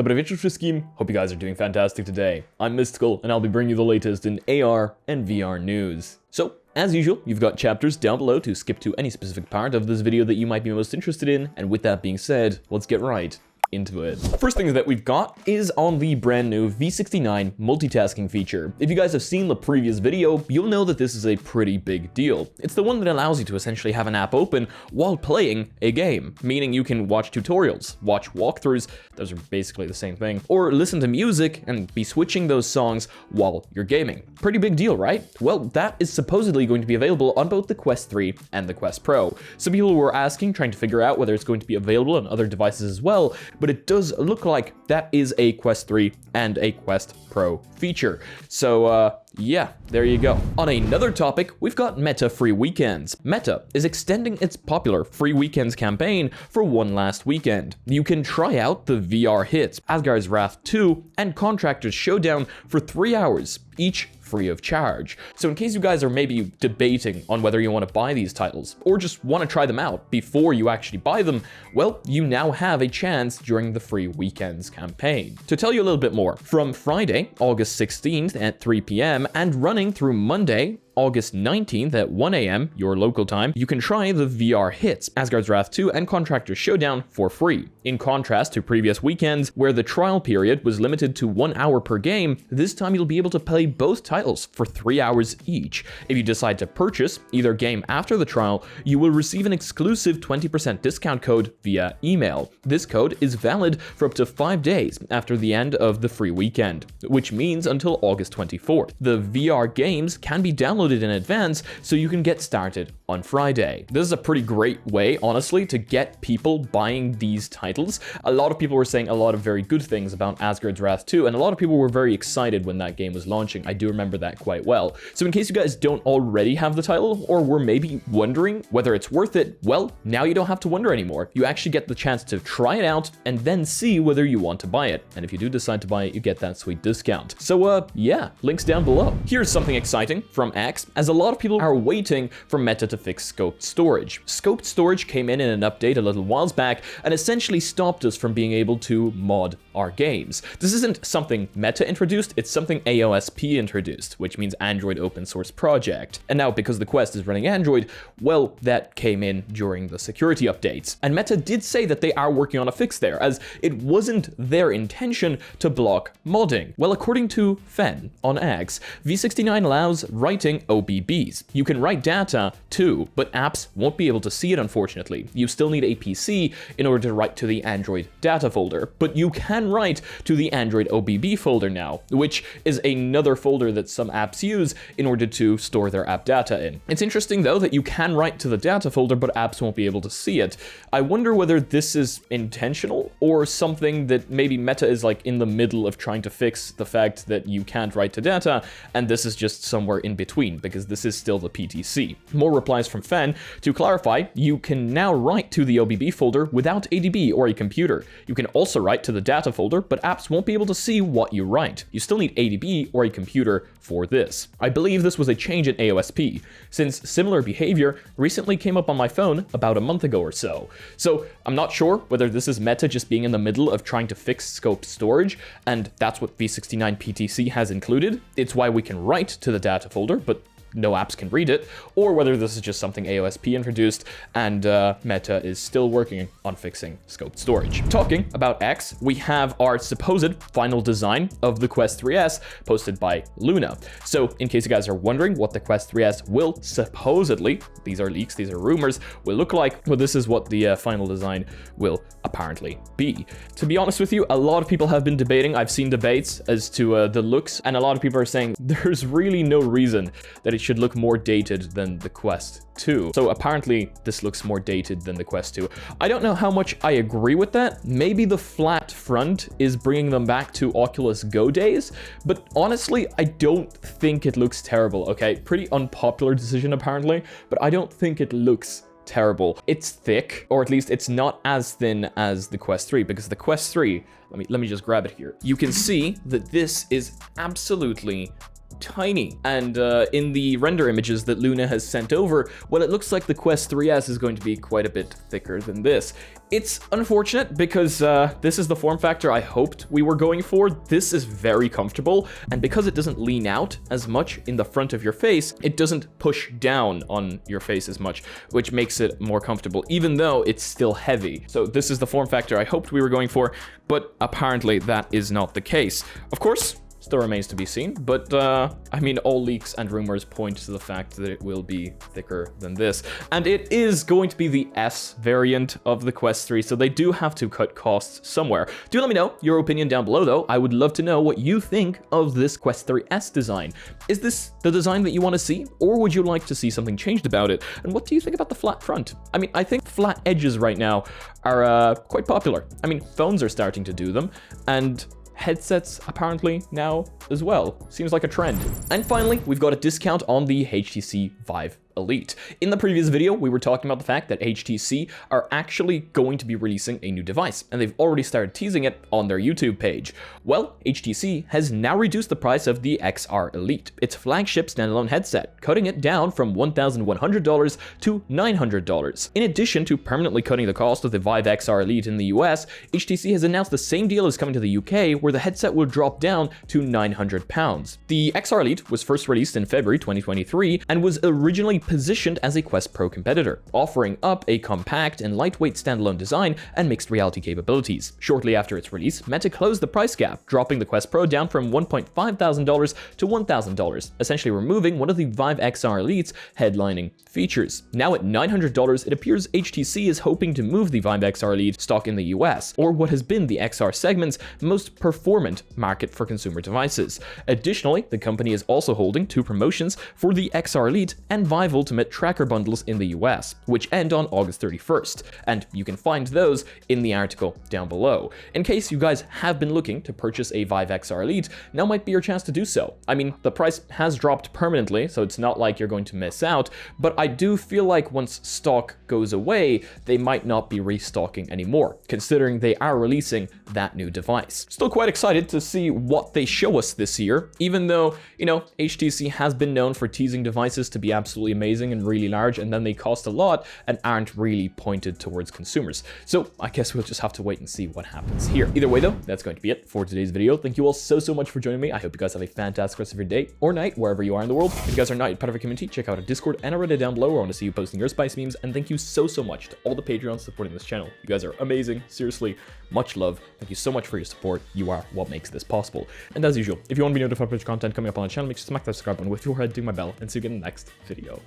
The bit of intro scheme, hope you guys are doing fantastic today. I'm Mysticle, and I'll be bringing you the latest in AR and VR news. So, as usual, you've got chapters down below to skip to any specific part of this video that you might be most interested in, and with that being said, let's get right into it. First thing that we've got is on the brand new v69 multitasking feature. If you guys have seen the previous video, you'll know that this is a pretty big deal. It's the one that allows you to essentially have an app open while playing a game, meaning you can watch tutorials, watch walkthroughs, those are basically the same thing, or listen to music and be switching those songs while you're gaming. Pretty big deal, right? Well, that is supposedly going to be available on both the Quest 3 and the Quest Pro. Some people were asking, trying to figure out whether it's going to be available on other devices as well, but it does look like that is a Quest 3 and a Quest Pro feature. So, yeah, there you go. On another topic, we've got Meta free weekends. Meta is extending its popular free weekends campaign for one last weekend. You can try out the VR hits, Asgard's Wrath 2 and Contractors Showdown for 3 hours, each free of charge. So in case you guys are maybe debating on whether you want to buy these titles, or just want to try them out before you actually buy them, well, you now have a chance during the free weekends campaign. To tell you a little bit more, from Friday, August 16th at 3 p.m. and running through Monday, August 19th at 1 a.m. your local time, you can try the VR hits, Asgard's Wrath 2 and Contractors Showdown for free. In contrast to previous weekends, where the trial period was limited to 1 hour per game, this time you'll be able to play both titles for 3 hours each. If you decide to purchase either game after the trial, you will receive an exclusive 20% discount code via email. This code is valid for up to 5 days after the end of the free weekend, which means until August 24th. The VR games can be downloaded in advance so you can get started on Friday. This is a pretty great way, honestly, to get people buying these titles. A lot of people were saying a lot of very good things about Asgard's Wrath 2, and a lot of people were very excited when that game was launching. I do remember that quite well. So in case you guys don't already have the title, or were maybe wondering whether it's worth it, well, now you don't have to wonder anymore. You actually get the chance to try it out and then see whether you want to buy it. And if you do decide to buy it, you get that sweet discount. So yeah, links down below. Here's something exciting from X, as a lot of people are waiting for Meta to fix scoped storage. Scoped storage came in an update a little while back and essentially stopped us from being able to mod our games. This isn't something Meta introduced, it's something AOSP introduced, which means Android Open Source Project. And now because the Quest is running Android, well, that came in during the security updates. And Meta did say that they are working on a fix there, as it wasn't their intention to block modding. Well, according to Fen on X, v69 allows writing OBBs. You can write data too, but apps won't be able to see it, unfortunately. You still need a PC in order to write to the Android data folder, but you can write to the Android OBB folder now, which is another folder that some apps use in order to store their app data in. It's interesting though that you can write to the data folder, but apps won't be able to see it. I wonder whether this is intentional or something that maybe Meta is like in the middle of trying to fix the fact that you can't write to data, and this is just somewhere in between, because this is still the PTC. More replies from Fen. To clarify, you can now write to the OBB folder without ADB or a computer. You can also write to the data folder, but apps won't be able to see what you write. You still need ADB or a computer for this. I believe this was a change in AOSP, since similar behavior recently came up on my phone about a month ago or so. So I'm not sure whether this is Meta just being in the middle of trying to fix scoped storage, and that's what v69 PTC has included. It's why we can write to the data folder, but no apps can read it, or whether this is just something AOSP introduced and Meta is still working on fixing scoped storage. Talking about X, we have our supposed final design of the Quest 3S posted by Luna. So in case you guys are wondering what the Quest 3S will supposedly, these are leaks, these are rumors, will look like, well, this is what the final design will apparently be. To be honest with you, a lot of people have been debating. I've seen debates as to the looks, and a lot of people are saying there's really no reason that it should look more dated than the Quest 2. So apparently this looks more dated than the Quest 2. I don't know how much I agree with that. Maybe the flat front is bringing them back to Oculus Go days, but honestly, I don't think it looks terrible, okay? Pretty unpopular decision apparently, but I don't think it looks terrible. It's thick, or at least it's not as thin as the Quest 3, because the Quest 3, let me just grab it here. You can see that this is absolutely tiny. And in the render images that Luna has sent over, well, it looks like the Quest 3S is going to be quite a bit thicker than this. It's unfortunate because this is the form factor I hoped we were going for. This is very comfortable, and because it doesn't lean out as much in the front of your face, it doesn't push down on your face as much, which makes it more comfortable, even though it's still heavy. So this is the form factor I hoped we were going for, but apparently that is not the case. Of course, still remains to be seen, but I mean, all leaks and rumors point to the fact that it will be thicker than this. And it is going to be the S variant of the Quest 3, so they do have to cut costs somewhere. Do let me know your opinion down below, though. I would love to know what you think of this Quest 3S design. Is this the design that you want to see, or would you like to see something changed about it? And what do you think about the flat front? I mean, I think flat edges right now are quite popular. I mean, phones are starting to do them, and headsets apparently now as well. Seems like a trend. And finally, we've got a discount on the HTC Vive Elite. In the previous video, we were talking about the fact that HTC are actually going to be releasing a new device, and they've already started teasing it on their YouTube page. Well, HTC has now reduced the price of the XR Elite, its flagship standalone headset, cutting it down from $1,100 to $900. In addition to permanently cutting the cost of the Vive XR Elite in the US, HTC has announced the same deal is coming to the UK, where the headset will drop down to £900. The XR Elite was first released in February 2023 and was originally positioned as a Quest Pro competitor, offering up a compact and lightweight standalone design and mixed reality capabilities. Shortly after its release, Meta closed the price gap, dropping the Quest Pro down from $1,500 to $1,000, essentially removing one of the Vive XR Elite's headlining features. Now at $900, it appears HTC is hoping to move the Vive XR Elite stock in the US, or what has been the XR segment's most performant market for consumer devices. Additionally, the company is also holding 2 promotions for the XR Elite and Vive Ultimate tracker bundles in the US, which end on August 31st, and you can find those in the article down below. In case you guys have been looking to purchase a Vive XR Elite, now might be your chance to do so. I mean, the price has dropped permanently, so it's not like you're going to miss out, but I do feel like once stock goes away, they might not be restocking anymore, considering they are releasing that new device. Still quite excited to see what they show us this year, even though, you know, HTC has been known for teasing devices to be absolutely amazing and really large, and then they cost a lot and aren't really pointed towards consumers. So I guess we'll just have to wait and see what happens here. Either way though, that's going to be it for today's video. Thank you all so much for joining me. I hope you guys have a fantastic rest of your day or night, wherever you are in the world. If you guys are not yet part of our community, check out our Discord and our Reddit down below, where I want to see you posting your spice memes. And thank you so much to all the Patreons supporting this channel. You guys are amazing. Seriously, much love. Thank you so much for your support. You are what makes this possible. And as usual, if you want to be notified of future content coming up on the channel, make sure to smack that subscribe button with your head, ding my bell, and see you again in the next video.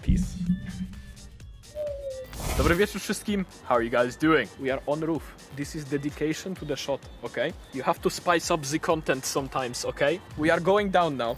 Peace. Dobry wieczór wszystkim. How are you guys doing? We are on roof. This is dedication to the shot, okay? You have to spice up the content sometimes, okay? We are going down now.